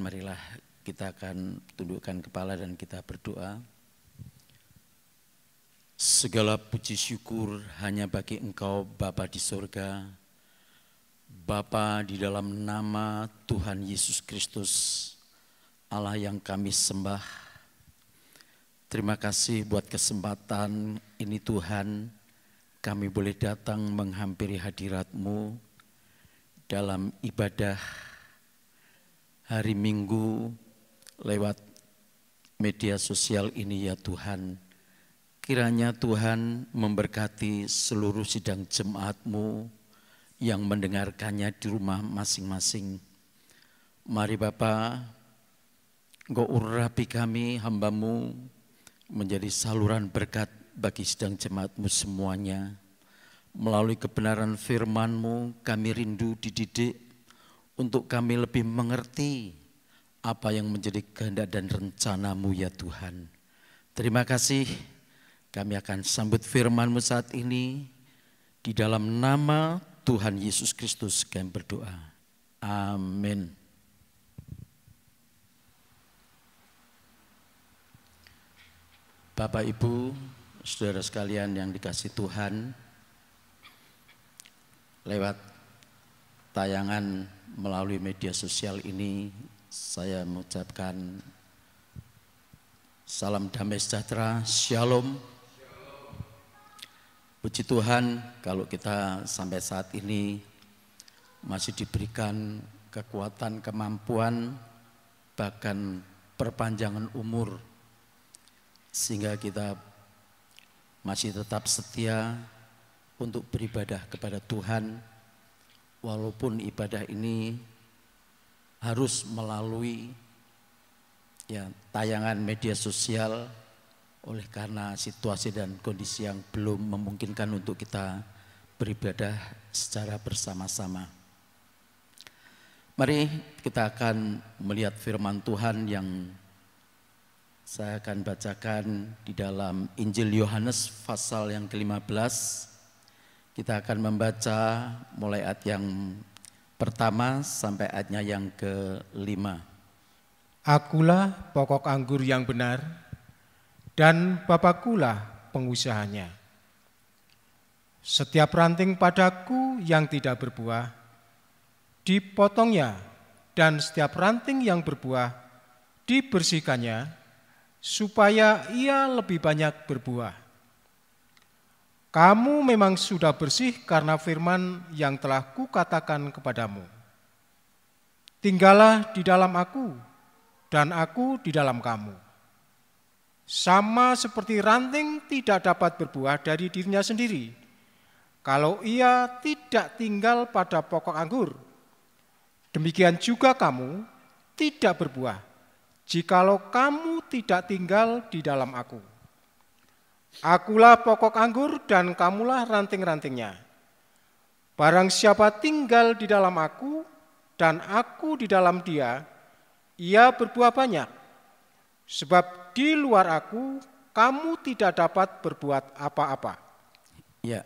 Marilah kita akan tundukkan kepala dan kita berdoa. Segala puji syukur hanya bagi Engkau Bapa di surga, Bapa di dalam nama Tuhan Yesus Kristus, Allah yang kami sembah. Terima kasih buat kesempatan ini Tuhan, kami boleh datang menghampiri hadirat-Mu dalam ibadah hari Minggu lewat media sosial ini ya Tuhan. Kiranya Tuhan memberkati seluruh sidang jemaat-Mu yang mendengarkannya di rumah masing-masing. Mari Bapa, Engkau urapi kami hamba-Mu menjadi saluran berkat bagi sidang jemaat-Mu semuanya. Melalui kebenaran firman-Mu kami rindu dididik untuk kami lebih mengerti apa yang menjadi kehendak dan rencana-Mu ya Tuhan. Terima kasih, kami akan sambut firman-Mu saat ini. Di dalam nama Tuhan Yesus Kristus kami berdoa. Amin. Bapak, Ibu, saudara sekalian yang dikasihi Tuhan, lewat tayangan melalui media sosial ini, saya mengucapkan salam damai sejahtera, shalom. Puji Tuhan kalau kita sampai saat ini masih diberikan kekuatan, kemampuan, bahkan perpanjangan umur, sehingga kita masih tetap setia untuk beribadah kepada Tuhan. Walaupun ibadah ini harus melalui tayangan media sosial oleh karena situasi dan kondisi yang belum memungkinkan untuk kita beribadah secara bersama-sama. Mari kita akan melihat firman Tuhan yang saya akan bacakan di dalam Injil Yohanes pasal yang ke-15. Kita akan membaca mulai ayat yang pertama sampai ayatnya yang ke-5. Akulah pokok anggur yang benar, dan Bapakkulah pengusahanya. Setiap ranting padaku yang tidak berbuah, dipotongnya, dan setiap ranting yang berbuah, dibersihkannya, supaya ia lebih banyak berbuah. Kamu memang sudah bersih karena firman yang telah kukatakan kepadamu. Tinggallah di dalam aku, dan aku di dalam kamu. Sama seperti ranting tidak dapat berbuah dari dirinya sendiri, kalau ia tidak tinggal pada pokok anggur. Demikian juga kamu tidak berbuah, jikalau kamu tidak tinggal di dalam aku. Akulah pokok anggur dan kamulah ranting-rantingnya. Barang siapa tinggal di dalam aku dan aku di dalam dia, ia berbuah banyak. Sebab di luar aku, kamu tidak dapat berbuat apa-apa. Ya,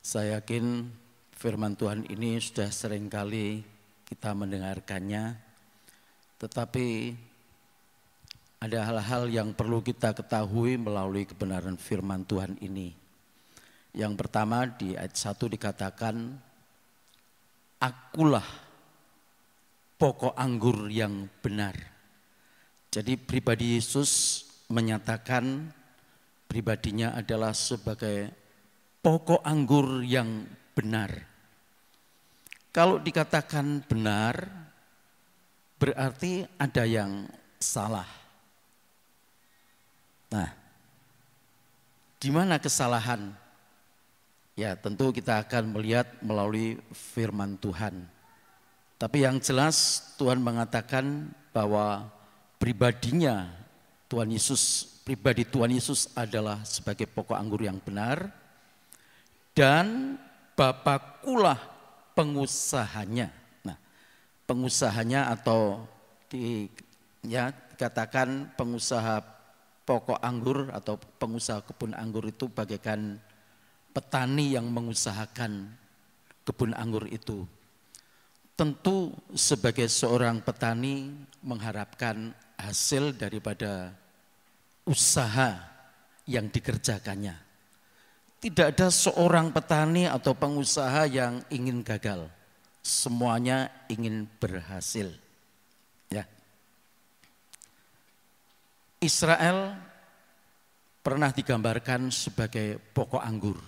saya yakin firman Tuhan ini sudah seringkali kita mendengarkannya, tetapi ada hal-hal yang perlu kita ketahui melalui kebenaran firman Tuhan ini. Yang pertama di ayat 1 dikatakan, akulah pokok anggur yang benar. Jadi pribadi Yesus menyatakan pribadinya adalah sebagai pokok anggur yang benar. Kalau dikatakan benar, berarti ada yang salah. Nah, di mana kesalahan? Ya, tentu kita akan melihat melalui firman Tuhan. Tapi yang jelas Tuhan mengatakan bahwa pribadinya Tuhan Yesus, pribadi Tuhan Yesus adalah sebagai pokok anggur yang benar, dan Bapakkulah pengusahanya. Nah, pengusahanya atau dikatakan pengusaha pokok anggur atau pengusaha kebun anggur itu bagaikan petani yang mengusahakan kebun anggur itu. Tentu sebagai seorang petani mengharapkan hasil daripada usaha yang dikerjakannya. Tidak ada seorang petani atau pengusaha yang ingin gagal. Semuanya ingin berhasil. Ya. Israel pernah digambarkan sebagai pokok anggur.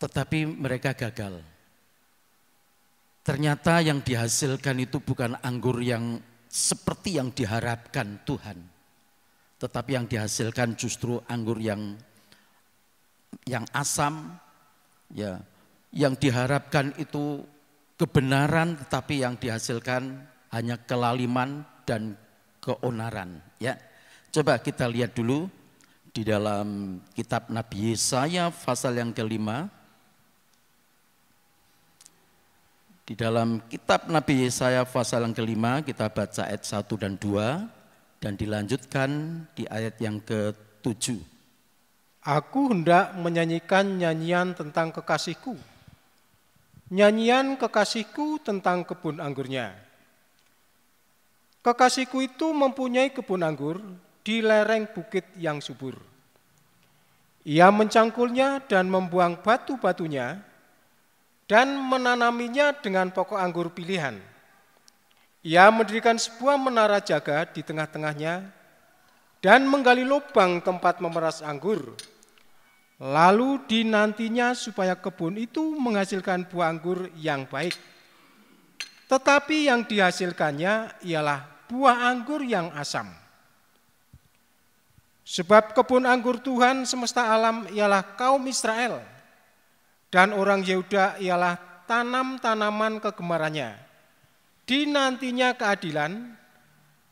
Tetapi mereka gagal. Ternyata yang dihasilkan itu bukan anggur yang seperti yang diharapkan Tuhan. Tetapi yang dihasilkan justru anggur yang asam, ya, yang diharapkan itu kebenaran, tetapi yang dihasilkan hanya kelaliman dan keonaran. Ya, coba kita lihat dulu di dalam kitab Nabi Yesaya pasal yang kelima. Di dalam kitab Nabi Yesaya pasal yang kelima kita baca ayat 1 dan 2 dan dilanjutkan di ayat yang ke-7. Aku hendak menyanyikan nyanyian tentang kekasihku, nyanyian kekasihku tentang kebun anggurnya. Kekasihku itu mempunyai kebun anggur di lereng bukit yang subur. Ia mencangkulnya dan membuang batu-batunya, dan menanaminya dengan pokok anggur pilihan. Ia mendirikan sebuah menara jaga di tengah-tengahnya dan menggali lubang tempat memeras anggur. Lalu dinantinya supaya kebun itu menghasilkan buah anggur yang baik. Tetapi yang dihasilkannya ialah buah anggur yang asam. Sebab kebun anggur Tuhan semesta alam ialah kaum Israel, dan orang Yehuda ialah tanam-tanaman kegemarannya. Dinantinya keadilan,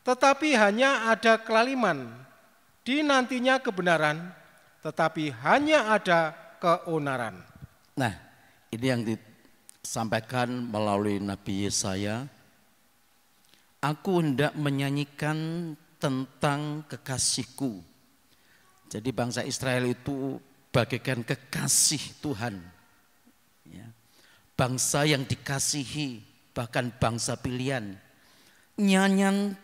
tetapi hanya ada kelaliman. Dinantinya kebenaran, tetapi hanya ada keonaran. Nah, ini yang disampaikan melalui Nabi Yesaya. Aku hendak menyanyikan tentang kekasihku. Jadi bangsa Israel itu bagaikan kekasih Tuhan. Ya. Bangsa yang dikasihi, bahkan bangsa pilihan. Nyanyian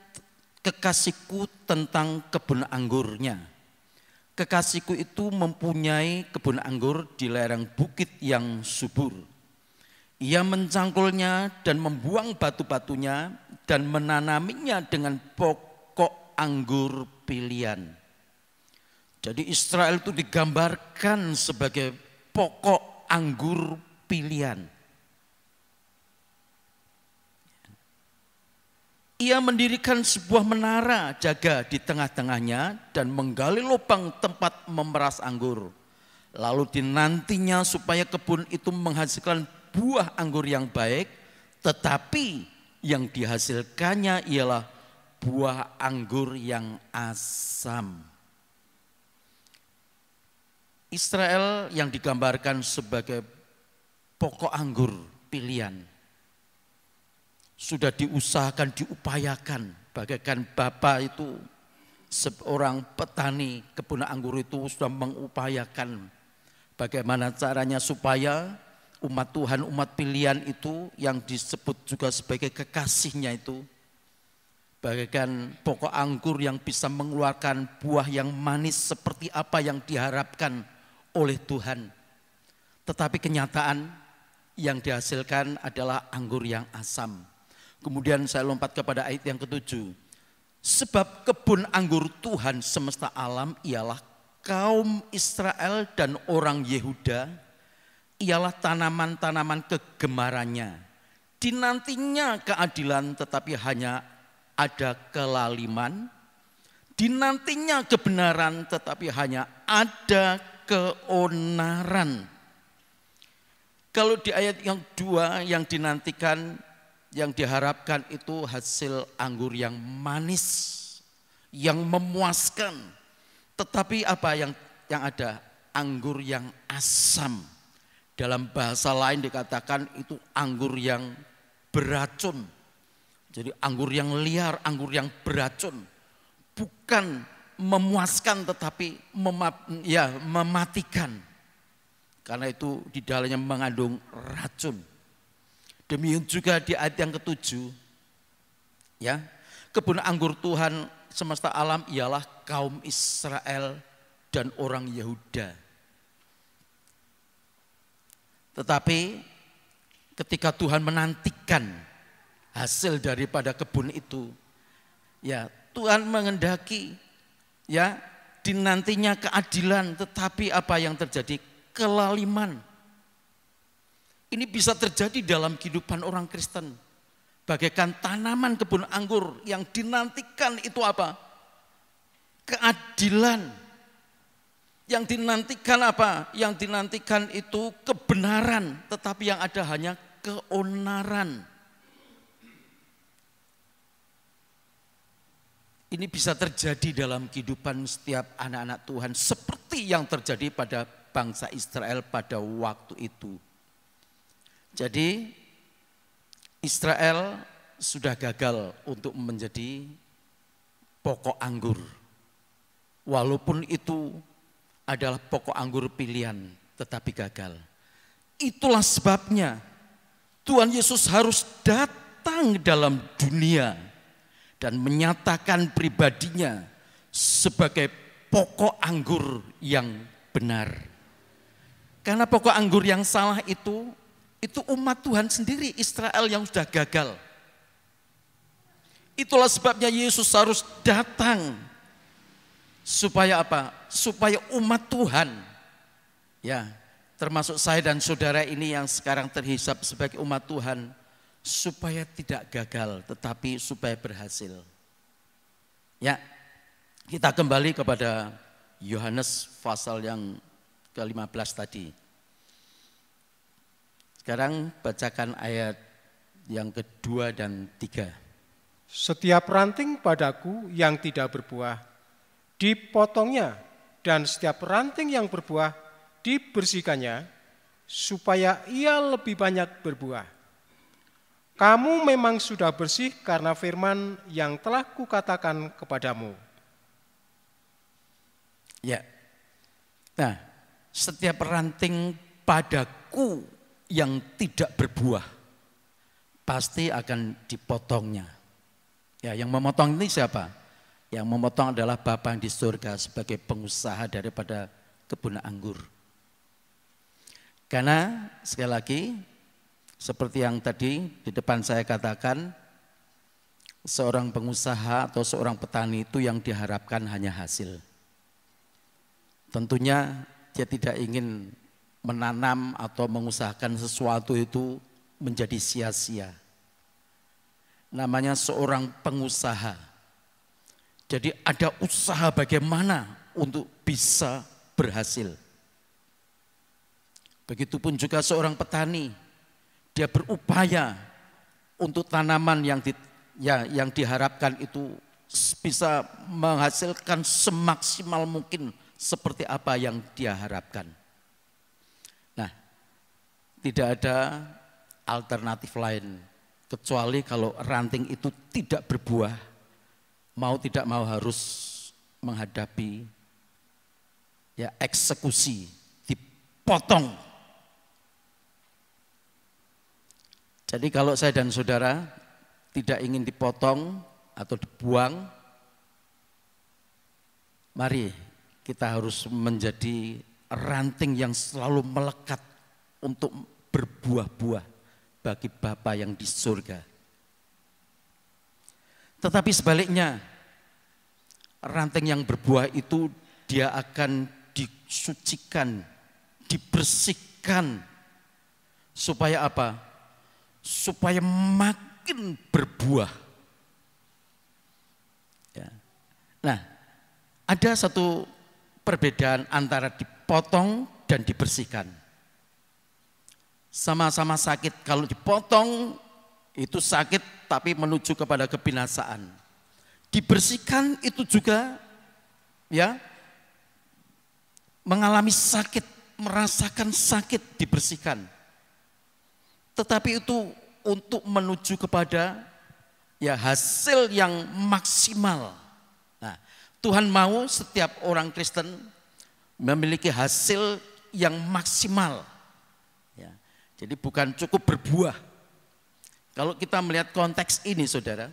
kekasihku tentang kebun anggurnya. Kekasihku itu mempunyai kebun anggur di lereng bukit yang subur. Ia mencangkulnya dan membuang batu-batunya dan menanaminya dengan pokok anggur pilihan. Jadi Israel itu digambarkan sebagai pokok anggur pilihan. Ia mendirikan sebuah menara jaga di tengah-tengahnya dan menggali lubang tempat memeras anggur. Lalu dinantinya supaya kebun itu menghasilkan buah anggur yang baik, tetapi yang dihasilkannya ialah buah anggur yang asam. Israel yang digambarkan sebagai pokok anggur pilihan sudah diusahakan, diupayakan, bagaikan bapak itu seorang petani kebun anggur itu sudah mengupayakan bagaimana caranya supaya umat Tuhan, umat pilihan itu yang disebut juga sebagai kekasihnya itu bagaikan pokok anggur yang bisa mengeluarkan buah yang manis seperti apa yang diharapkan oleh Tuhan. Tetapi kenyataan yang dihasilkan adalah anggur yang asam. Kemudian saya lompat kepada ayat yang ke-7. Sebab kebun anggur Tuhan semesta alam ialah kaum Israel dan orang Yehuda, ialah tanaman-tanaman kegemarannya. Dinantinya keadilan tetapi hanya ada kelaliman. Dinantinya kebenaran tetapi hanya ada keonaran. Kalau di ayat yang 2 yang dinantikan, yang diharapkan itu hasil anggur yang manis, yang memuaskan. Tetapi apa yang ada? Anggur yang asam. Dalam bahasa lain dikatakan itu anggur yang beracun. Jadi anggur yang liar, anggur yang beracun. Bukan memuaskan tetapi mematikan. Karena itu di dalamnya mengandung racun. Demikian juga di ayat yang ke-7, ya, kebun anggur Tuhan semesta alam ialah kaum Israel dan orang Yehuda. Tetapi ketika Tuhan menantikan hasil daripada kebun itu, ya Tuhan menghendaki, ya, dinantinya keadilan, tetapi apa yang terjadi? Kelaliman. Ini bisa terjadi dalam kehidupan orang Kristen. Bagaikan tanaman kebun anggur yang dinantikan itu apa? Keadilan. Yang dinantikan apa? Yang dinantikan itu kebenaran, tetapi yang ada hanya keonaran. Ini bisa terjadi dalam kehidupan setiap anak-anak Tuhan seperti yang terjadi pada bangsa Israel pada waktu itu. Jadi Israel sudah gagal untuk menjadi pokok anggur. Walaupun itu adalah pokok anggur pilihan, tetapi gagal. Itulah sebabnya Tuhan Yesus harus datang dalam dunia dan menyatakan pribadinya sebagai pokok anggur yang benar. Karena pokok anggur yang salah itu umat Tuhan sendiri, Israel yang sudah gagal. Itulah sebabnya Yesus harus datang. Supaya apa? Supaya umat Tuhan, ya, termasuk saya dan saudara ini yang sekarang terhisap sebagai umat Tuhan, supaya tidak gagal tetapi supaya berhasil. Ya, kita kembali kepada Yohanes pasal yang ke-15 tadi. Sekarang bacakan ayat yang kedua dan 3. Setiap ranting padaku yang tidak berbuah dipotongnya, dan setiap ranting yang berbuah dibersihkannya, supaya ia lebih banyak berbuah. Kamu memang sudah bersih karena firman yang telah kukatakan kepadamu. Ya, nah, setiap ranting padaku yang tidak berbuah pasti akan dipotongnya. Ya, yang memotong ini siapa? Yang memotong adalah Bapa yang di surga sebagai pengusaha daripada kebun anggur. Karena sekali lagi seperti yang tadi di depan saya katakan, seorang pengusaha atau seorang petani itu yang diharapkan hanya hasil. Tentunya dia tidak ingin menanam atau mengusahakan sesuatu itu menjadi sia-sia. Namanya seorang pengusaha. Jadi ada usaha bagaimana untuk bisa berhasil. Begitupun juga seorang petani, dia berupaya untuk tanaman yang diharapkan itu bisa menghasilkan semaksimal mungkin seperti apa yang dia harapkan. Nah, tidak ada alternatif lain kecuali kalau ranting itu tidak berbuah, mau tidak mau harus menghadapi ya eksekusi, dipotong. Jadi kalau saya dan saudara tidak ingin dipotong atau dibuang, mari kita harus menjadi ranting yang selalu melekat untuk berbuah-buah bagi Bapa yang di surga. Tetapi sebaliknya, ranting yang berbuah itu dia akan disucikan, dibersihkan. Supaya apa? Supaya makin berbuah. Ya. Nah, ada satu perbedaan antara dipotong dan dibersihkan. Sama-sama sakit. Kalau dipotong itu sakit tapi menuju kepada kebinasaan. Dibersihkan itu juga ya mengalami sakit, merasakan sakit, dibersihkan. Tetapi itu untuk menuju kepada ya hasil yang maksimal. Nah, Tuhan mau setiap orang Kristen memiliki hasil yang maksimal. Ya, jadi bukan cukup berbuah, Kalau kita melihat konteks ini saudara,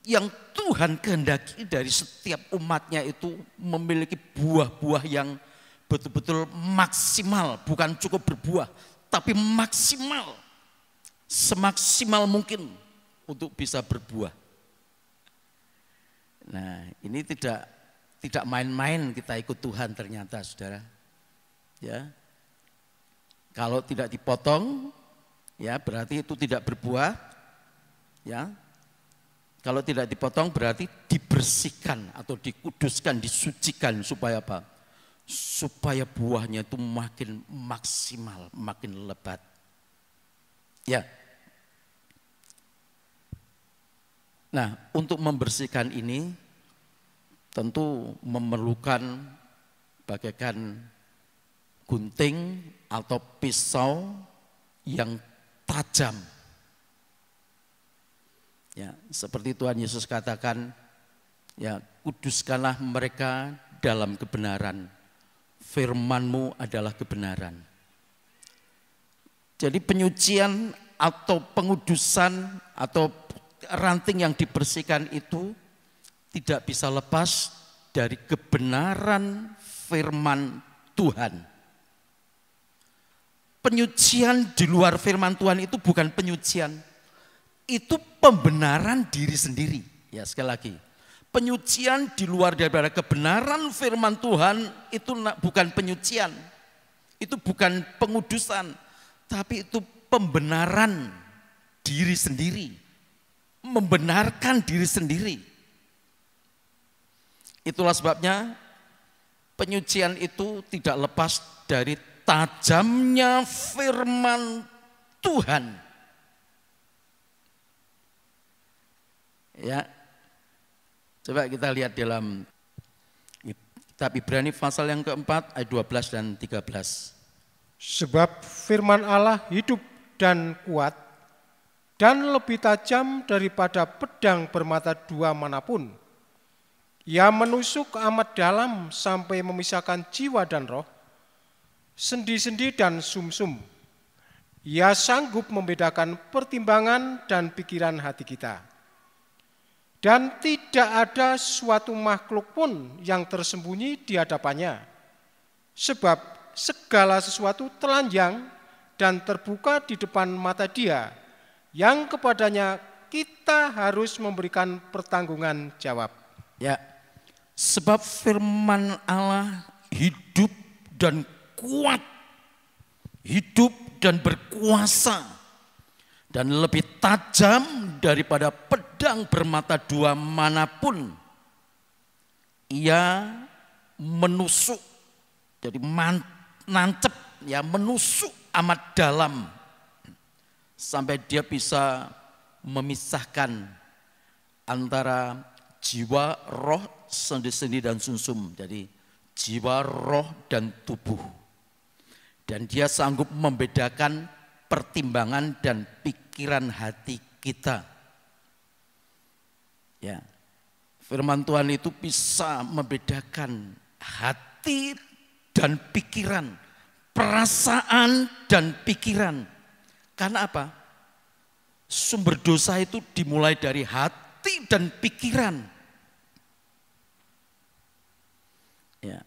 yang Tuhan kehendaki dari setiap umatnya itu memiliki buah-buah yang betul-betul maksimal, bukan cukup berbuah, tapi maksimal, semaksimal mungkin untuk bisa berbuah. Nah, ini tidak main-main kita ikut Tuhan ternyata saudara. Ya. Kalau tidak dipotong, ya berarti itu tidak berbuah. Ya. Kalau tidak dipotong berarti dibersihkan atau dikuduskan, disucikan supaya apa? Supaya buahnya itu makin maksimal, makin lebat. Ya. Nah, untuk membersihkan ini tentu memerlukan bagaikan gunting atau pisau yang tajam. Ya, seperti Tuhan Yesus katakan, ya, kuduskanlah mereka dalam kebenaran. Firman-Mu adalah kebenaran. Jadi penyucian atau pengudusan atau ranting yang dibersihkan itu tidak bisa lepas dari kebenaran firman Tuhan. Penyucian di luar firman Tuhan itu bukan penyucian, itu pembenaran diri sendiri. Ya, sekali lagi, penyucian di luar daripada kebenaran firman Tuhan itu bukan penyucian, itu bukan pengudusan, tapi itu pembenaran diri sendiri, membenarkan diri sendiri. Itulah sebabnya penyucian itu tidak lepas dari tajamnya firman Tuhan. Ya, coba kita lihat dalam kitab Ibrani pasal yang keempat ayat 12 dan 13. Sebab firman Allah hidup dan kuat dan lebih tajam daripada pedang bermata dua manapun. Ia menusuk amat dalam sampai memisahkan jiwa dan roh, sendi-sendi dan sumsum. Ia sanggup membedakan pertimbangan dan pikiran hati kita. Dan tidak ada suatu makhluk pun yang tersembunyi di hadapannya. Sebab segala sesuatu telanjang dan terbuka di depan mata Dia, yang kepadanya kita harus memberikan pertanggungan jawab. Ya, sebab firman Allah hidup dan kuat, hidup dan berkuasa, dan lebih tajam daripada pedang bermata dua manapun. Ia menusuk, jadi nancep, ya, menusuk amat dalam sampai dia bisa memisahkan antara jiwa, roh, sendi-sendi dan sumsum. Jadi jiwa, roh dan tubuh. Dan dia sanggup membedakan pertimbangan dan pikiran hati kita. Ya. Firman Tuhan itu bisa membedakan hati dan pikiran, perasaan dan pikiran. Karena apa? Sumber dosa itu dimulai dari hati dan pikiran. Ya.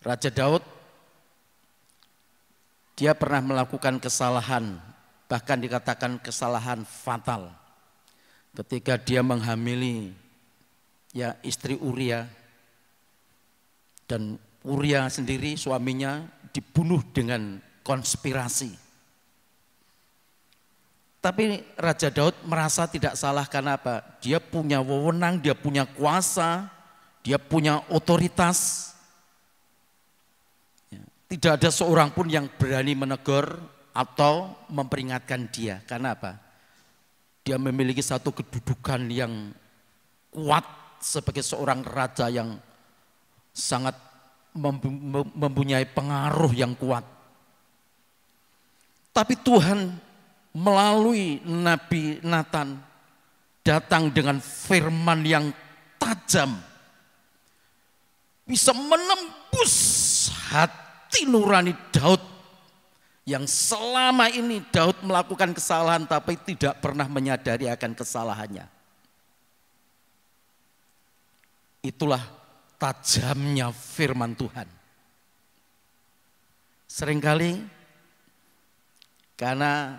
Raja Daud, dia pernah melakukan kesalahan, bahkan dikatakan kesalahan fatal. Ketika dia menghamili, ya, istri Uria, dan Uria sendiri suaminya dibunuh dengan konspirasi. Tapi Raja Daud merasa tidak salah karena apa? Dia punya wewenang, dia punya kuasa, dia punya otoritas. Ya, tidak ada seorang pun yang berani menegur atau memperingatkan dia. Karena apa? Dia memiliki satu kedudukan yang kuat sebagai seorang raja yang sangat mempunyai pengaruh yang kuat. Tapi Tuhan melalui Nabi Nathan datang dengan firman yang tajam, bisa menembus hati nurani Daud Yang selama ini Daud melakukan kesalahan tapi tidak pernah menyadari akan kesalahannya. Itulah tajamnya firman Tuhan. Seringkali karena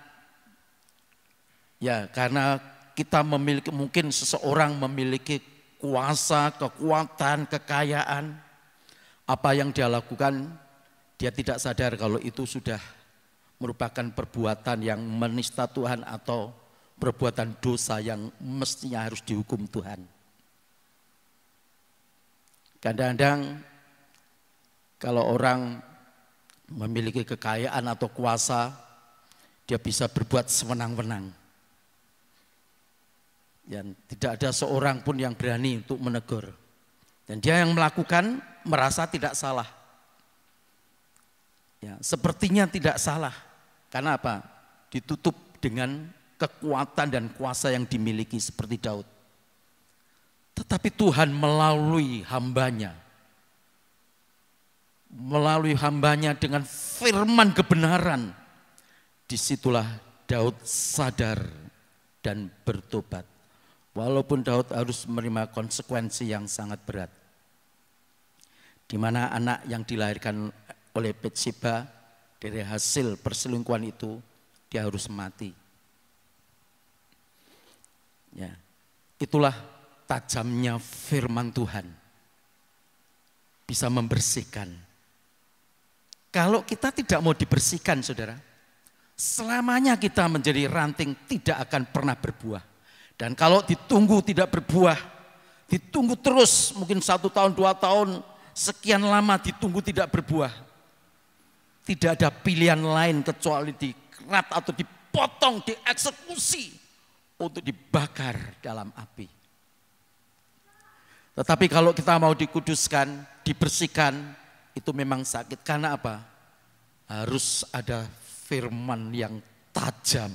kita memiliki, mungkin seseorang memiliki kuasa, kekuatan, kekayaan, apa yang dia lakukan dia tidak sadar kalau itu sudah merupakan perbuatan yang menista Tuhan atau perbuatan dosa yang mestinya harus dihukum Tuhan. Kadang-kadang kalau orang memiliki kekayaan atau kuasa, dia bisa berbuat sewenang-wenang. Dan tidak ada seorang pun yang berani untuk menegur. Dan dia yang melakukan merasa tidak salah. Ya, sepertinya tidak salah. Karena apa? Ditutup dengan kekuatan dan kuasa yang dimiliki seperti Daud. Tetapi Tuhan melalui hambanya dengan firman kebenaran, disitulah Daud sadar dan bertobat. Walaupun Daud harus menerima konsekuensi yang sangat berat. Di mana anak yang dilahirkan oleh Batsheba dari hasil perselingkuhan itu, dia harus mati. Ya, itulah tajamnya firman Tuhan. Bisa membersihkan. Kalau kita tidak mau dibersihkan, saudara, selamanya kita menjadi ranting tidak akan pernah berbuah. Dan kalau ditunggu tidak berbuah, ditunggu terus mungkin 1 tahun, 2 tahun, sekian lama ditunggu tidak berbuah. Tidak ada pilihan lain kecuali dikerat atau dipotong, dieksekusi untuk dibakar dalam api. Tetapi kalau kita mau dikuduskan, dibersihkan, itu memang sakit. Karena apa? Harus ada firman yang tajam.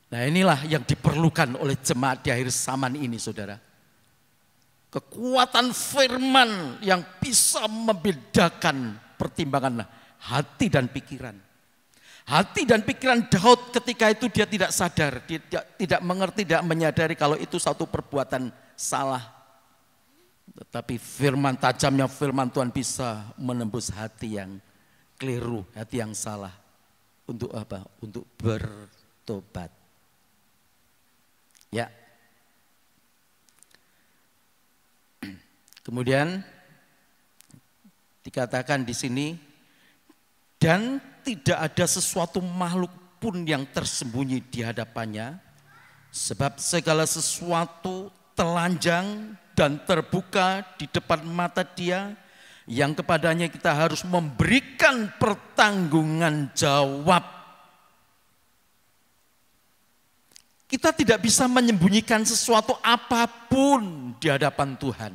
Nah, inilah yang diperlukan oleh jemaat di akhir zaman ini, saudara. Kekuatan firman yang bisa membedakan pertimbangan hati dan pikiran. Hati dan pikiran Daud ketika itu dia tidak sadar, dia tidak mengerti, tidak menyadari kalau itu satu perbuatan salah. Tetapi firman tajamnya firman Tuhan bisa menembus hati yang keliru, hati yang salah. Untuk apa? Untuk bertobat. Ya. Kemudian dikatakan di sini, dan tidak ada sesuatu makhluk pun yang tersembunyi di hadapannya, sebab segala sesuatu telanjang dan terbuka di depan mata Dia, yang kepadanya kita harus memberikan pertanggungan jawab. Kita tidak bisa menyembunyikan sesuatu apapun di hadapan Tuhan.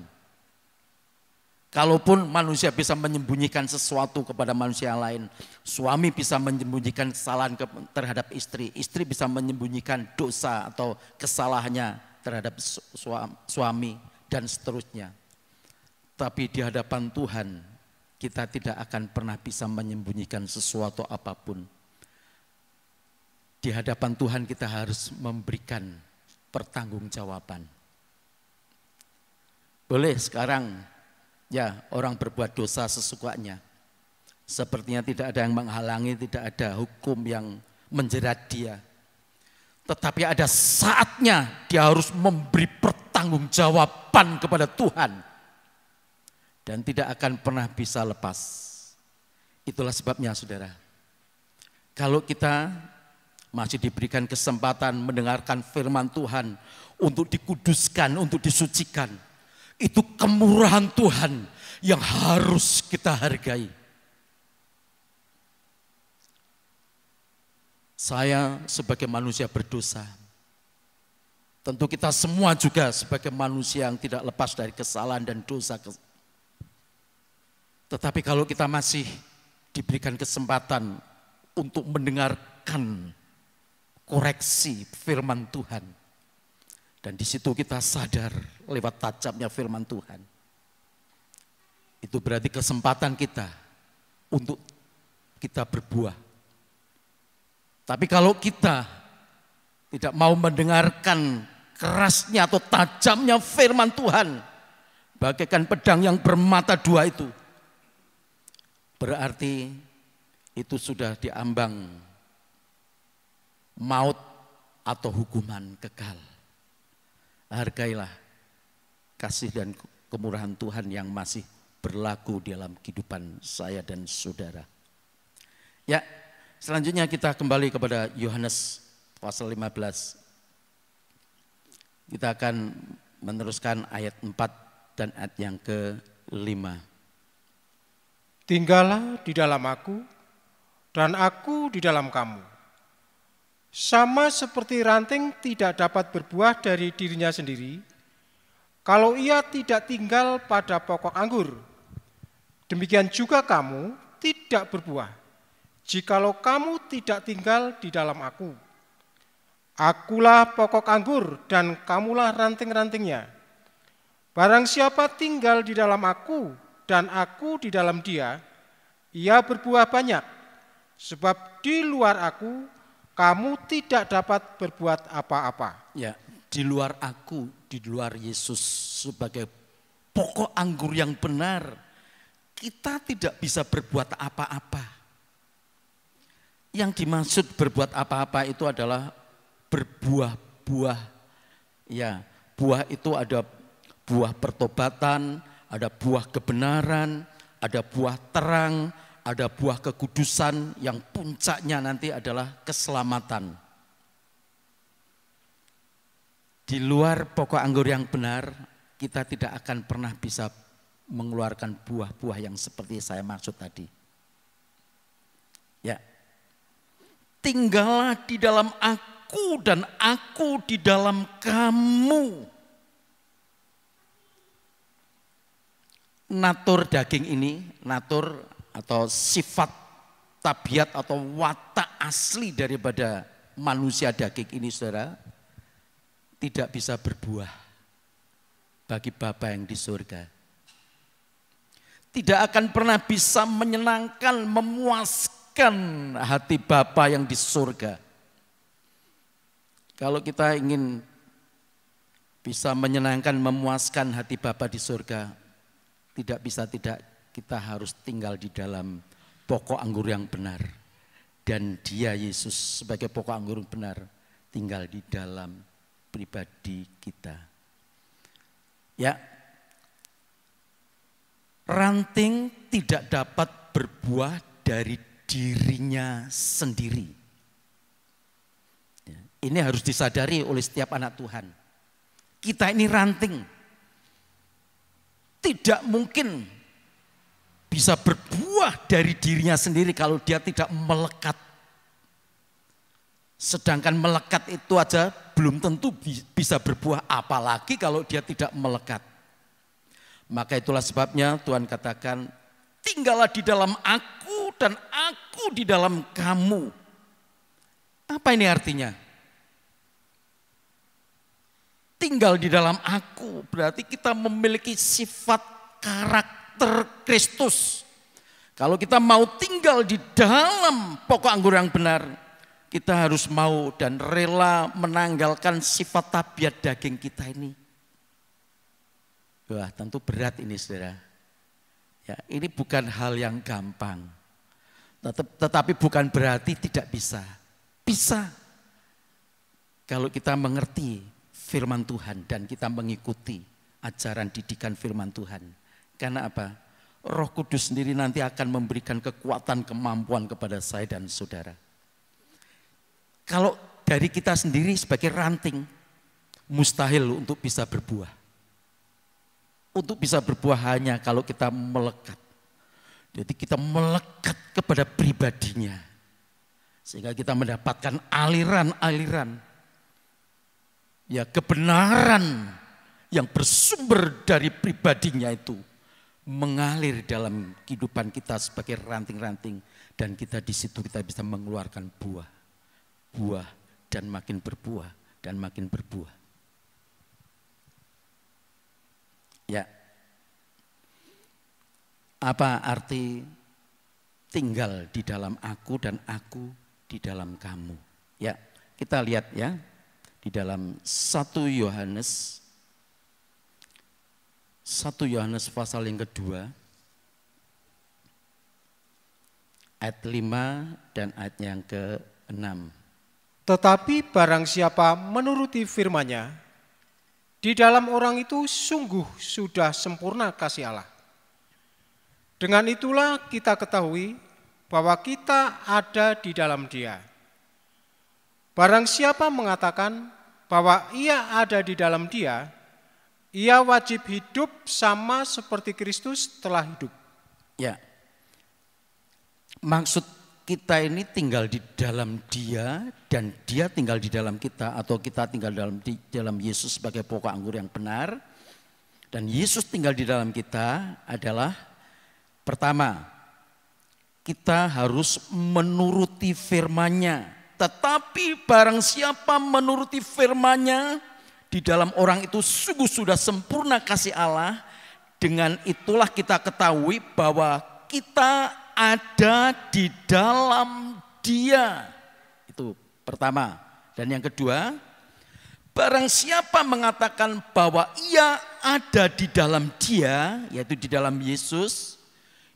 Kalaupun manusia bisa menyembunyikan sesuatu kepada manusia lain, suami bisa menyembunyikan kesalahan terhadap istri, istri bisa menyembunyikan dosa atau kesalahannya terhadap suami, dan seterusnya. Tapi di hadapan Tuhan, kita tidak akan pernah bisa menyembunyikan sesuatu apapun. Di hadapan Tuhan kita harus memberikan pertanggungjawaban. Boleh sekarang ya orang berbuat dosa sesukanya. Sepertinya tidak ada yang menghalangi, tidak ada hukum yang menjerat dia. Tetapi ada saatnya dia harus memberi pertanggungjawaban kepada Tuhan. Dan tidak akan pernah bisa lepas. Itulah sebabnya saudara. Kalau kita masih diberikan kesempatan mendengarkan firman Tuhan untuk dikuduskan, untuk disucikan. Itu kemurahan Tuhan yang harus kita hargai. Saya sebagai manusia berdosa. Tentu kita semua juga sebagai manusia yang tidak lepas dari kesalahan dan dosa. Tetapi kalau kita masih diberikan kesempatan untuk mendengarkan koreksi firman Tuhan. Dan di situ kita sadar lewat tajamnya firman Tuhan. Itu berarti kesempatan kita untuk kita berbuah. Tapi kalau kita tidak mau mendengarkan kerasnya atau tajamnya firman Tuhan, bagaikan pedang yang bermata dua itu, berarti itu sudah diambang maut atau hukuman kekal. Hargailah kasih dan kemurahan Tuhan yang masih berlaku dalam kehidupan saya dan saudara. Ya, selanjutnya kita kembali kepada Yohanes pasal 15. Kita akan meneruskan ayat 4 dan ayat yang ke-5. Tinggallah di dalam aku, dan aku di dalam kamu. Sama seperti ranting tidak dapat berbuah dari dirinya sendiri, kalau ia tidak tinggal pada pokok anggur. Demikian juga kamu tidak berbuah, jikalau kamu tidak tinggal di dalam aku. Akulah pokok anggur dan kamulah ranting-rantingnya. Barang siapa tinggal di dalam aku dan aku di dalam dia, ia berbuah banyak. Sebab di luar aku, kamu tidak dapat berbuat apa-apa. Ya, di luar aku, di luar Yesus sebagai pokok anggur yang benar, kita tidak bisa berbuat apa-apa. Yang dimaksud berbuat apa-apa itu adalah berbuah-buah. Ya, buah itu ada buah pertobatan, ada buah kebenaran, ada buah terang, ada buah kekudusan yang puncaknya nanti adalah keselamatan. Di luar pokok anggur yang benar, kita tidak akan pernah bisa mengeluarkan buah-buah yang seperti saya maksud tadi. Ya, tinggallah di dalam aku dan aku di dalam kamu. Natur daging ini, natur atau sifat tabiat atau watak asli daripada manusia daging ini, saudara, tidak bisa berbuah bagi Bapa yang di surga. Tidak akan pernah bisa menyenangkan, memuaskan hati Bapa yang di surga. Kalau kita ingin bisa menyenangkan, memuaskan hati Bapa di surga, tidak bisa tidak, kita harus tinggal di dalam pokok anggur yang benar. Dan Dia, Yesus, sebagai pokok anggur yang benar, tinggal di dalam pribadi kita. Ya, ranting tidak dapat berbuah dari dirinya sendiri. Ya, ini harus disadari oleh setiap anak Tuhan. Kita ini ranting. Tidak mungkin bisa berbuah dari dirinya sendiri kalau dia tidak melekat. Sedangkan melekat itu aja belum tentu bisa berbuah, apalagi kalau dia tidak melekat. Maka itulah sebabnya Tuhan katakan, tinggallah di dalam aku dan aku di dalam kamu. Apa ini artinya? Tinggal di dalam aku berarti kita memiliki sifat karakter Kristus. Kalau kita mau tinggal di dalam pokok anggur yang benar, kita harus mau dan rela menanggalkan sifat tabiat daging kita ini. Wah, tentu berat ini, saudara. Ya, ini bukan hal yang gampang. Tetapi bukan berarti tidak bisa. Bisa. Kalau kita mengerti firman Tuhan dan kita mengikuti ajaran didikan firman Tuhan. Karena apa? Roh Kudus sendiri nanti akan memberikan kekuatan, kemampuan kepada saya dan saudara. Kalau dari kita sendiri sebagai ranting, mustahil untuk bisa berbuah. Untuk bisa berbuah hanya kalau kita melekat. Jadi kita melekat kepada pribadinya. Sehingga kita mendapatkan aliran-aliran. Ya, kebenaran yang bersumber dari pribadinya itu mengalir dalam kehidupan kita sebagai ranting-ranting. Dan kita di situ kita bisa mengeluarkan buah. Buah dan makin berbuah dan makin berbuah. Ya, apa arti tinggal di dalam aku dan aku di dalam kamu. Ya, kita lihat ya di dalam 1 Yohanes pasal yang kedua ayat 5 dan ayat yang ke-6. Tetapi barang siapa menuruti firman-Nya, di dalam orang itu sungguh sudah sempurna kasih Allah. Dengan itulah kita ketahui bahwa kita ada di dalam Dia. Barang siapa mengatakan bahwa ia ada di dalam Dia, ia wajib hidup sama seperti Kristus telah hidup. Ya, maksud kita ini tinggal di dalam Dia dan Dia tinggal di dalam kita, atau kita tinggal di dalam Yesus sebagai pokok anggur yang benar dan Yesus tinggal di dalam kita adalah pertama, kita harus menuruti firman-Nya. Tetapi barang siapa menuruti firman-Nya, di dalam orang itu sungguh sudah sempurna kasih Allah. Dengan itulah kita ketahui bahwa kita ada di dalam Dia. Itu pertama. Dan yang kedua, barang siapa mengatakan bahwa ia ada di dalam Dia, yaitu di dalam Yesus,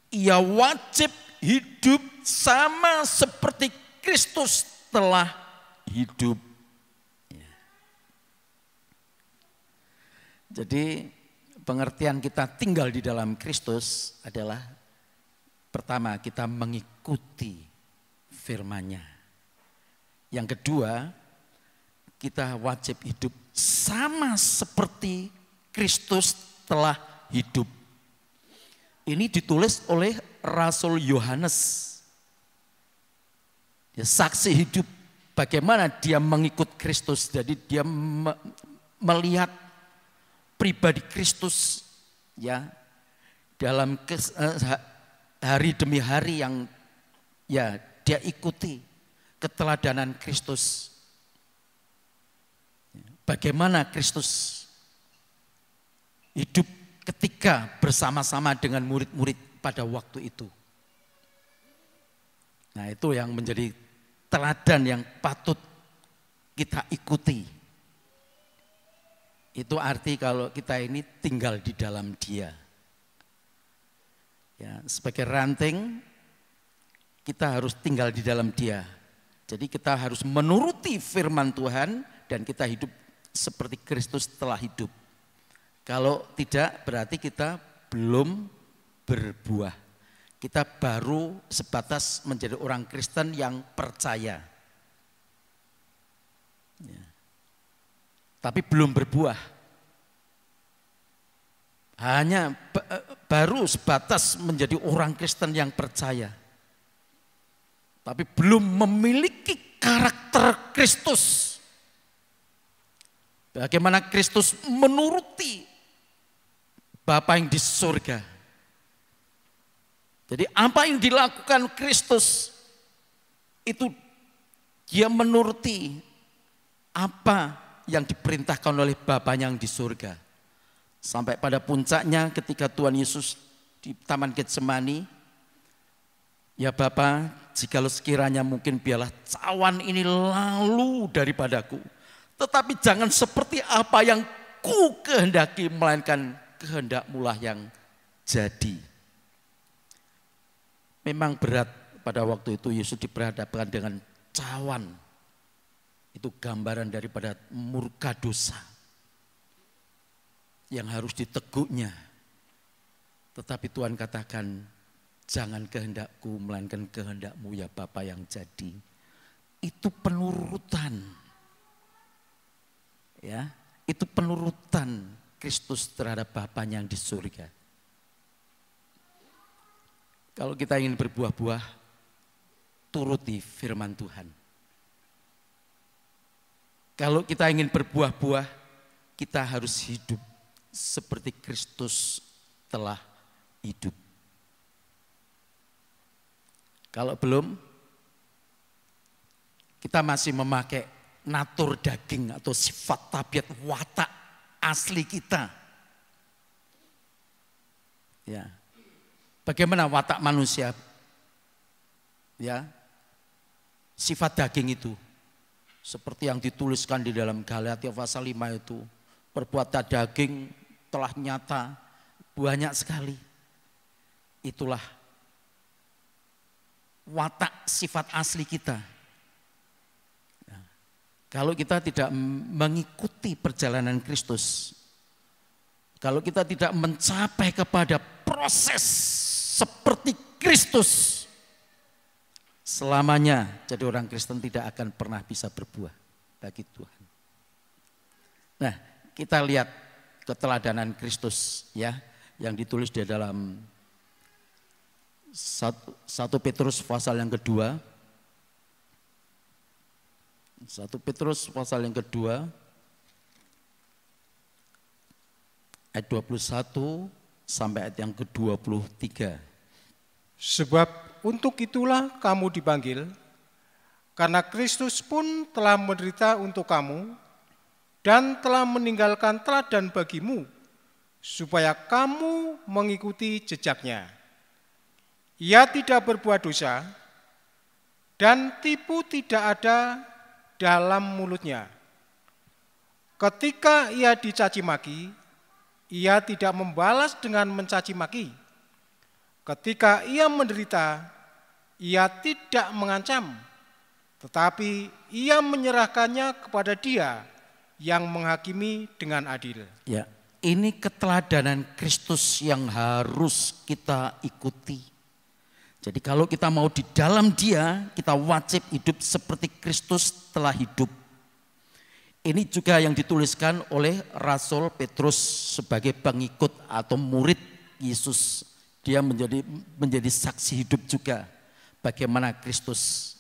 ia wajib hidup sama seperti Kristus telah hidup. Jadi pengertian kita tinggal di dalam Kristus adalah pertama, kita mengikuti firman-Nya. Yang kedua, kita wajib hidup sama seperti Kristus telah hidup. Ini ditulis oleh Rasul Yohanes. Dia saksi hidup bagaimana dia mengikut Kristus. Jadi dia melihat pribadi Kristus ya dalam hari demi hari yang ya dia ikuti keteladanan Kristus. Bagaimana Kristus hidup ketika bersama-sama dengan murid-murid pada waktu itu. Nah, itu yang menjadi teladan yang patut kita ikuti. Itu arti kalau kita ini tinggal di dalam Dia. Ya, sebagai ranting kita harus tinggal di dalam Dia. Jadi kita harus menuruti firman Tuhan dan kita hidup seperti Kristus telah hidup. Kalau tidak berarti kita belum berbuah. Kita baru sebatas menjadi orang Kristen yang percaya. Ya. Tapi belum berbuah. Hanya baru sebatas menjadi orang Kristen yang percaya. Tapi belum memiliki karakter Kristus. Bagaimana Kristus menuruti Bapa yang di surga. Jadi apa yang dilakukan Kristus itu dia menuruti apa yang diperintahkan oleh Bapanya yang di surga. Sampai pada puncaknya ketika Tuhan Yesus di Taman Getsemani, ya Bapa, jikalau sekiranya mungkin biarlah cawan ini lalu daripadaku. Tetapi jangan seperti apa yang ku kehendaki, melainkan kehendak-Mu lah yang jadi. Memang berat pada waktu itu Yesus diperhadapkan dengan cawan. Itu gambaran daripada murka dosa yang harus diteguknya. Tetapi Tuhan katakan, jangan kehendak-Ku melainkan kehendak-Mu ya Bapa yang jadi. Itu penurutan. Ya, itu penurutan Kristus terhadap Bapanya yang di surga. Kalau kita ingin berbuah-buah, turuti firman Tuhan. Kalau kita ingin berbuah-buah, kita harus hidup seperti Kristus telah hidup. Kalau belum, kita masih memakai natur daging atau sifat tabiat watak asli kita. Ya. Bagaimana watak manusia? ya, sifat daging itu. Seperti yang dituliskan di dalam Galatia pasal 5 itu, perbuatan daging telah nyata banyak sekali. Itulah watak sifat asli kita. Kalau kita tidak mengikuti perjalanan Kristus, kalau kita tidak mencapai kepada proses seperti Kristus, selamanya jadi orang Kristen tidak akan pernah bisa berbuah bagi Tuhan. Nah, kita lihat keteladanan Kristus ya, yang ditulis di dalam 1 Petrus pasal yang kedua. 1 Petrus pasal yang kedua ayat 21 sampai ayat yang ke-23. Sebab untuk itulah kamu dipanggil, karena Kristus pun telah menderita untuk kamu dan telah meninggalkan teladan bagimu, supaya kamu mengikuti jejaknya. Ia tidak berbuat dosa, dan tipu tidak ada dalam mulutnya. Ketika ia dicaci maki, ia tidak membalas dengan mencaci maki. Ketika ia menderita, ia tidak mengancam, tetapi ia menyerahkannya kepada Dia yang menghakimi dengan adil. Ya, ini keteladanan Kristus yang harus kita ikuti. Jadi kalau kita mau di dalam Dia, kita wajib hidup seperti Kristus telah hidup. Ini juga yang dituliskan oleh Rasul Petrus sebagai pengikut atau murid Yesus. Dia menjadi saksi hidup juga bagaimana Kristus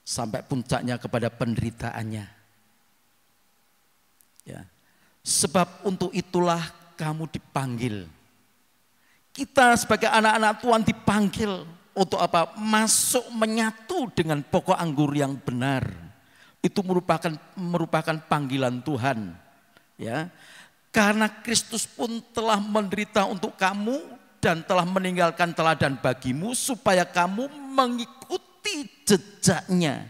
sampai puncaknya kepada penderitaannya. Ya. Sebab untuk itulah kamu dipanggil. Kita sebagai anak-anak Tuhan dipanggil untuk apa? Masuk menyatu dengan pokok anggur yang benar. Itu merupakan panggilan Tuhan. Ya. Karena Kristus pun telah menderita untuk kamu dan telah meninggalkan teladan bagimu supaya kamu mengikuti jejaknya.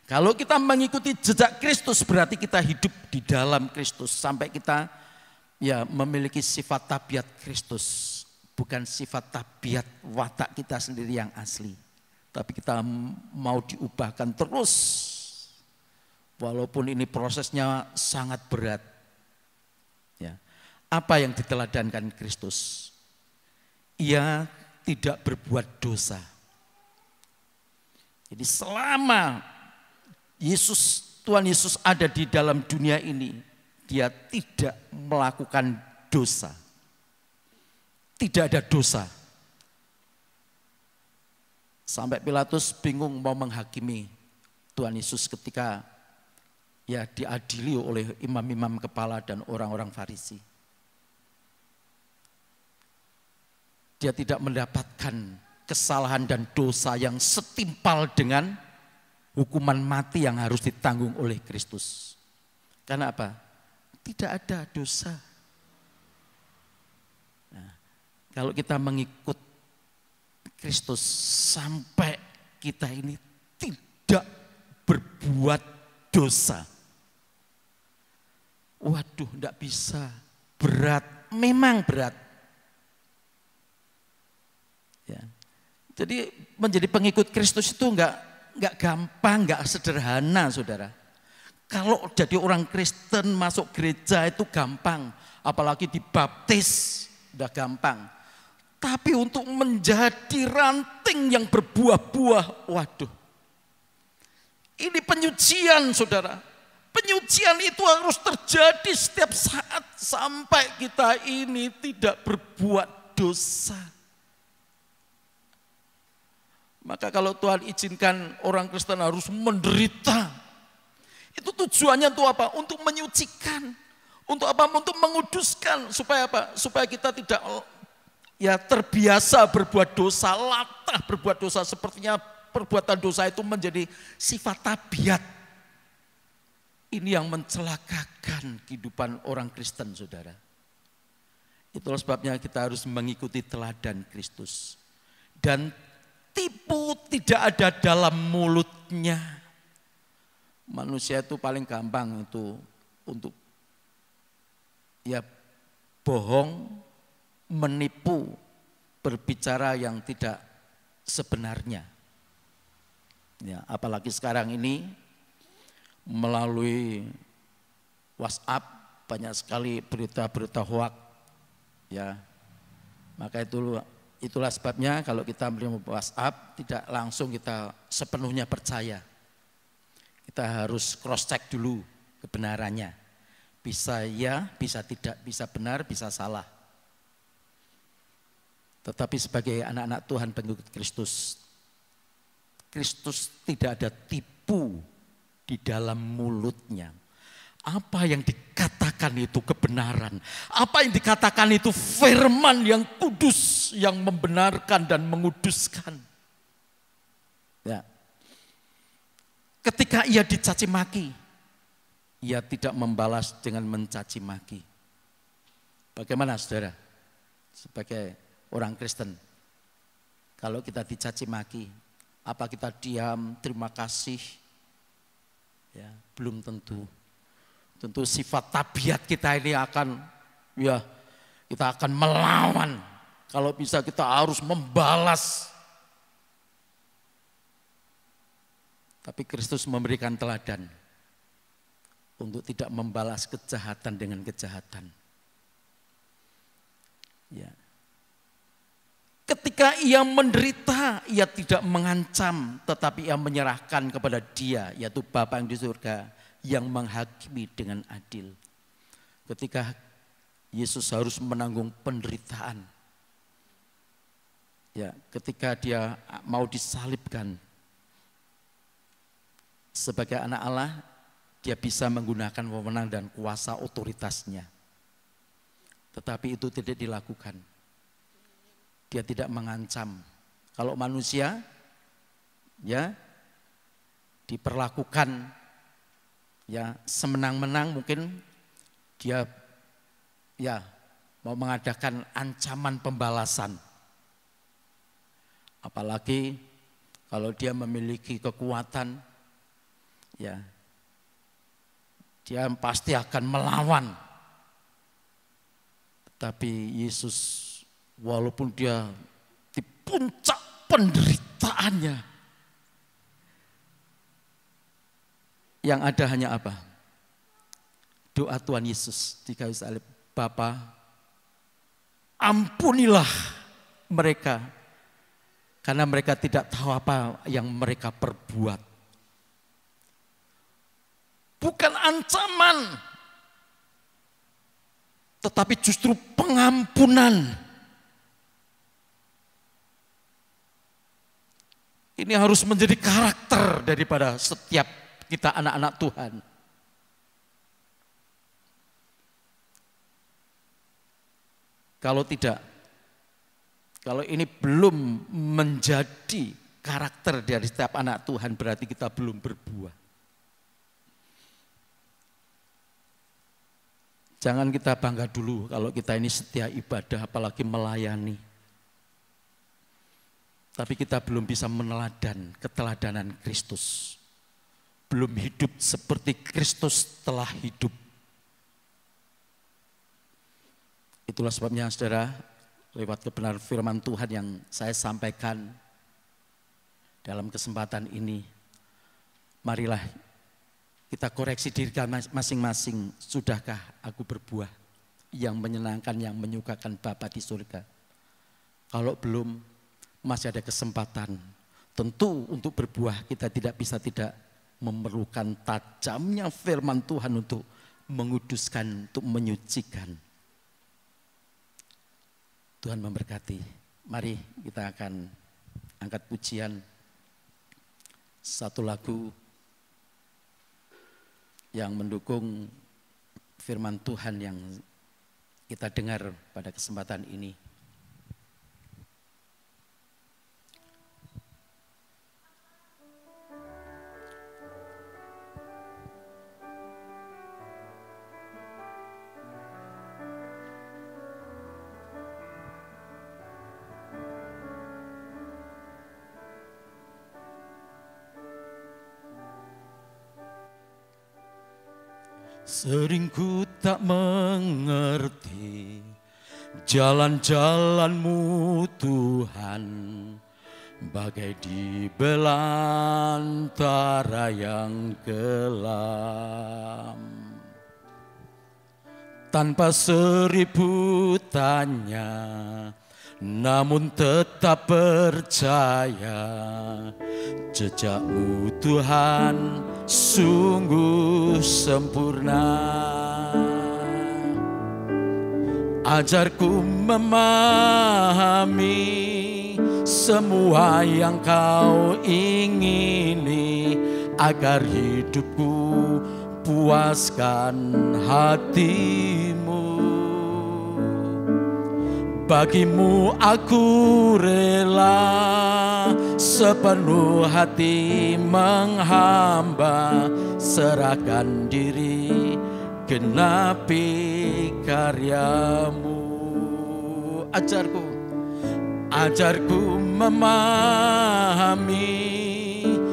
Kalau kita mengikuti jejak Kristus berarti kita hidup di dalam Kristus sampai kita ya memiliki sifat tabiat Kristus, bukan sifat tabiat watak kita sendiri yang asli. Tapi kita mau diubahkan terus. Walaupun ini prosesnya sangat berat. Ya. Apa yang diteladankan Kristus? Ia tidak berbuat dosa. Jadi selama Tuhan Yesus ada di dalam dunia ini, Dia tidak melakukan dosa. Tidak ada dosa. Sampai Pilatus bingung mau menghakimi Tuhan Yesus ketika ya diadili oleh imam-imam kepala dan orang-orang Farisi. Dia tidak mendapatkan kesalahan dan dosa yang setimpal dengan hukuman mati yang harus ditanggung oleh Kristus. Karena apa? Tidak ada dosa. Nah, kalau kita mengikut Kristus sampai kita ini tidak berbuat dosa. Waduh, tidak bisa. Berat, memang berat. Ya. Jadi menjadi pengikut Kristus itu enggak gampang, enggak sederhana, saudara. Kalau jadi orang Kristen masuk gereja itu gampang, apalagi dibaptis udah gampang. Tapi untuk menjadi ranting yang berbuah-buah, waduh. Ini penyucian, saudara. Penyucian itu harus terjadi setiap saat sampai kita ini tidak berbuat dosa. Maka kalau Tuhan izinkan orang Kristen harus menderita, itu tujuannya untuk apa? Untuk menyucikan, untuk apa? Untuk menguduskan, supaya apa? Supaya kita tidak ya terbiasa berbuat dosa, latah berbuat dosa. Sepertinya perbuatan dosa itu menjadi sifat tabiat. Ini yang mencelakakan kehidupan orang Kristen, saudara. Itulah sebabnya kita harus mengikuti teladan Kristus. Dan tipu tidak ada dalam mulutnya. Manusia itu paling gampang itu untuk ya bohong, menipu, berbicara yang tidak sebenarnya. Ya, apalagi sekarang ini melalui WhatsApp banyak sekali berita-berita hoak. Ya, maka itulah sebabnya kalau kita menerima WhatsApp tidak langsung kita sepenuhnya percaya. Kita harus cross check dulu kebenarannya. Bisa ya, bisa tidak, bisa benar, bisa salah. Tetapi sebagai anak-anak Tuhan pengikut Kristus, Kristus tidak ada tipu di dalam mulutnya. Apa yang dikatakan itu kebenaran. Apa yang dikatakan itu firman yang kudus, yang membenarkan dan menguduskan. Ya. Ketika ia dicaci maki, ia tidak membalas dengan mencaci maki. Bagaimana saudara? Sebagai orang Kristen, kalau kita dicaci maki, apa kita diam, terima kasih? Ya, belum tentu. Tentu sifat tabiat kita ini akan, ya, kita akan melawan. Kalau bisa kita harus membalas. Tapi Kristus memberikan teladan untuk tidak membalas kejahatan dengan kejahatan. Ya. Ketika ia menderita, ia tidak mengancam, tetapi ia menyerahkan kepada Dia, yaitu Bapa yang di surga, yang menghakimi dengan adil. Ketika Yesus harus menanggung penderitaan, ya, ketika Dia mau disalibkan sebagai anak Allah, Dia bisa menggunakan wewenang dan kuasa otoritasnya. Tetapi itu tidak dilakukan. Dia tidak mengancam. Kalau manusia, ya, diperlakukan, ya, semenang-menang, mungkin dia, ya, mau mengadakan ancaman pembalasan. Apalagi kalau dia memiliki kekuatan, ya, dia pasti akan melawan. Tapi Yesus, walaupun dia di puncak penderitaannya, yang ada hanya apa? Doa Tuhan Yesus di kayu salib. Bapa, ampunilah mereka, karena mereka tidak tahu apa yang mereka perbuat. Bukan ancaman, tetapi justru pengampunan. Ini harus menjadi karakter daripada setiap kita anak-anak Tuhan. Kalau tidak, kalau ini belum menjadi karakter dari setiap anak Tuhan, berarti kita belum berbuah. Jangan kita bangga dulu kalau kita ini setia ibadah, apalagi melayani. Tapi kita belum bisa meneladan keteladanan Kristus. Belum hidup seperti Kristus telah hidup. Itulah sebabnya saudara, lewat kebenaran firman Tuhan yang saya sampaikan dalam kesempatan ini, marilah kita koreksi diri masing-masing. Sudahkah aku berbuah yang menyenangkan, yang menyukakan Bapa di surga? Kalau belum, masih ada kesempatan. Tentu untuk berbuah kita tidak bisa tidak memerlukan tajamnya firman Tuhan untuk menguduskan, untuk menyucikan. Tuhan memberkati. Mari kita akan angkat pujian, satu lagu yang mendukung firman Tuhan yang kita dengar pada kesempatan ini. Sering ku tak mengerti jalan-jalan-Mu Tuhan, bagai di belantara yang kelam. Tanpa seribu tanya, namun tetap percaya, jejak-Mu Tuhan sungguh sempurna. Ajarku memahami semua yang Kau ingini, agar hidupku puaskan hati-Mu. Bagi-Mu aku rela sepenuh hati menghamba, serahkan diri genapi karya-Mu. Ajarku memahami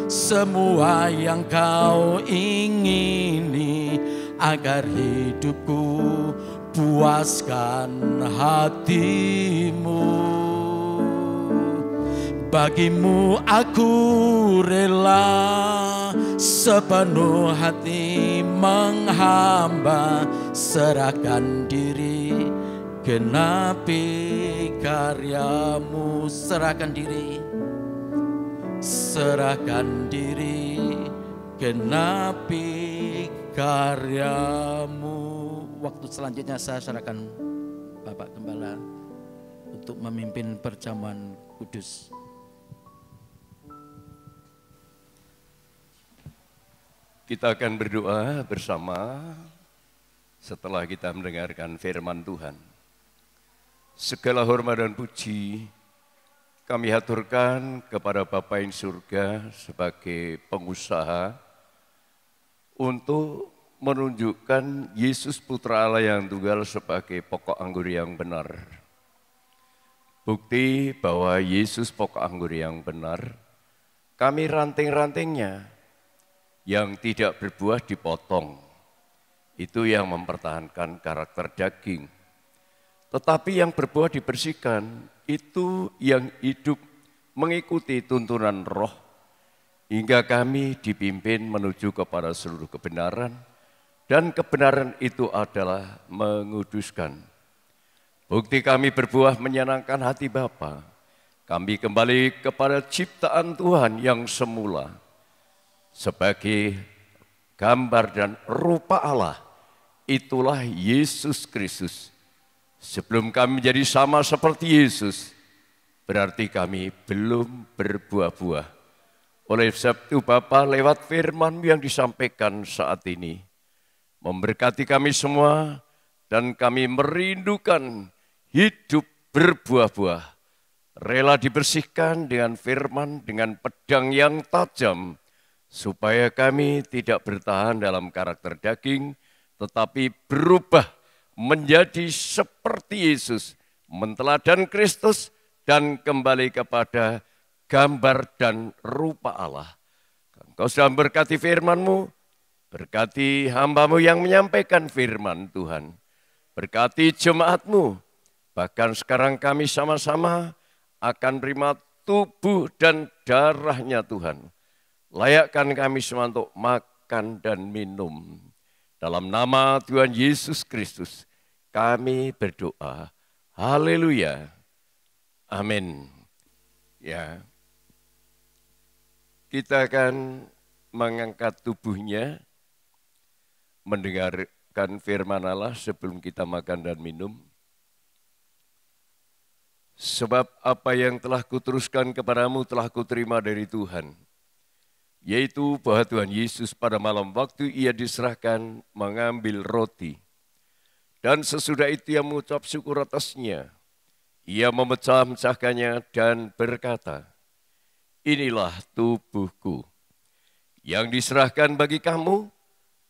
semua yang Kau ingini, agar hidupku puaskan hati-Mu. Bagi-Mu aku rela sepenuh hati menghamba, serahkan diri genapi karya-Mu. Serahkan diri genapi karya-Mu. Waktu selanjutnya saya serahkan Bapak Gembala untuk memimpin perjamuan kudus. Kita akan berdoa bersama setelah kita mendengarkan firman Tuhan. Segala hormat dan puji kami haturkan kepada Bapa yang surga sebagai pengusaha untuk menunjukkan Yesus Putra Allah yang tunggal sebagai pokok anggur yang benar. Bukti bahwa Yesus pokok anggur yang benar, kami ranting-rantingnya yang tidak berbuah dipotong. Itu yang mempertahankan karakter daging. Tetapi yang berbuah dibersihkan, itu yang hidup mengikuti tuntunan roh, hingga kami dipimpin menuju kepada seluruh kebenaran, dan kebenaran itu adalah menguduskan. Bukti kami berbuah menyenangkan hati Bapa. Kami kembali kepada ciptaan Tuhan yang semula, sebagai gambar dan rupa Allah. Itulah Yesus Kristus. Sebelum kami menjadi sama seperti Yesus, berarti kami belum berbuah-buah. Oleh sebab itu Bapa, lewat firman yang disampaikan saat ini, memberkati kami semua, dan kami merindukan hidup berbuah-buah. Rela dibersihkan dengan firman, dengan pedang yang tajam, supaya kami tidak bertahan dalam karakter daging, tetapi berubah menjadi seperti Yesus, menteladan Kristus, dan kembali kepada gambar dan rupa Allah. Engkau sudah berkati firman-Mu, berkati hamba-Mu yang menyampaikan firman Tuhan, berkati jemaat-Mu, bahkan sekarang kami sama-sama akan terima tubuh dan darahnya Tuhan. Layakkan kami semua untuk makan dan minum. Dalam nama Tuhan Yesus Kristus, kami berdoa. Haleluya. Amin. Ya. Kita akan mengangkat tubuhnya, mendengarkan firman Allah sebelum kita makan dan minum. Sebab apa yang telah kuteruskan kepadamu telah kuterima dari Tuhan, yaitu bahwa Tuhan Yesus pada malam waktu ia diserahkan mengambil roti. Dan sesudah itu ia mengucap syukur atasnya. Ia memecah-mecahkannya dan berkata, inilah tubuhku yang diserahkan bagi kamu,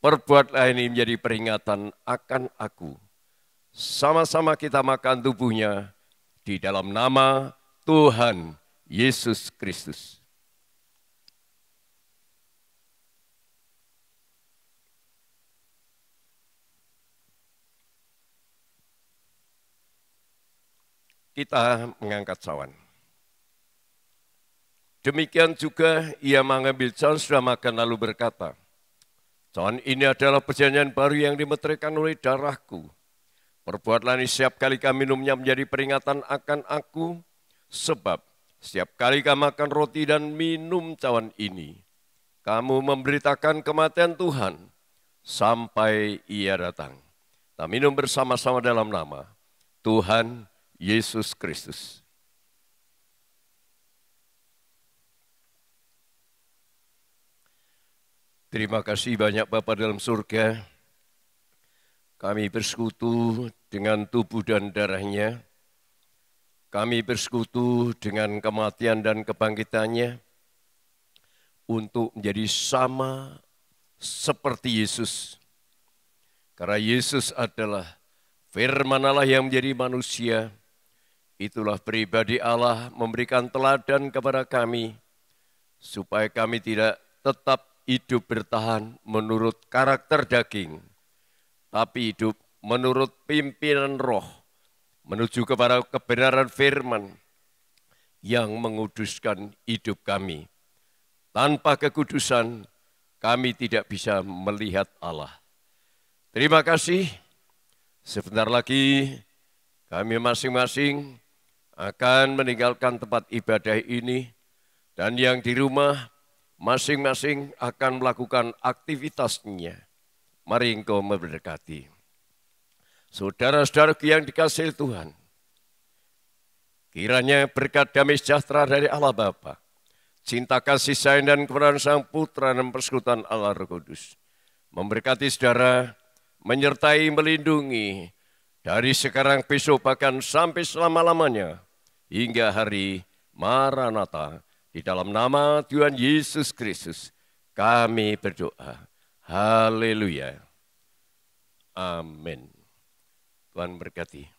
perbuatlah ini menjadi peringatan akan aku. Sama-sama kita makan tubuhnya di dalam nama Tuhan Yesus Kristus. kita mengangkat cawan. Demikian juga ia mengambil cawan sudah makan lalu berkata, cawan ini adalah perjanjian baru yang dimeteraikan oleh darahku. Perbuatlah ini setiap kali kamu minumnya menjadi peringatan akan aku, sebab setiap kali kamu makan roti dan minum cawan ini, kamu memberitakan kematian Tuhan sampai ia datang. Kita minum bersama-sama dalam nama Tuhan Yesus Kristus. Terima kasih banyak Bapa dalam surga. Kami bersekutu dengan tubuh dan darahnya. Kami bersekutu dengan kematian dan kebangkitannya untuk menjadi sama seperti Yesus. Karena Yesus adalah firman Allah yang menjadi manusia. Itulah pribadi Allah memberikan teladan kepada kami, supaya kami tidak tetap hidup bertahan menurut karakter daging, tapi hidup menurut pimpinan roh, menuju kepada kebenaran firman yang menguduskan hidup kami. Tanpa kekudusan, kami tidak bisa melihat Allah. Terima kasih. Sebentar lagi kami masing-masing akan meninggalkan tempat ibadah ini, dan yang di rumah masing-masing akan melakukan aktivitasnya. Mari engkau memberkati. Saudara-saudaraku yang dikasihi Tuhan, kiranya berkat damai sejahtera dari Allah Bapa, cinta kasih sayang dan kebenaran Sang Putra dan persekutuan Allah Roh Kudus memberkati saudara, menyertai, melindungi dari sekarang, besok, bahkan sampai selama-lamanya hingga hari Maranatha. Di dalam nama Tuhan Yesus Kristus kami berdoa. Haleluya. Amin. Tuhan berkati.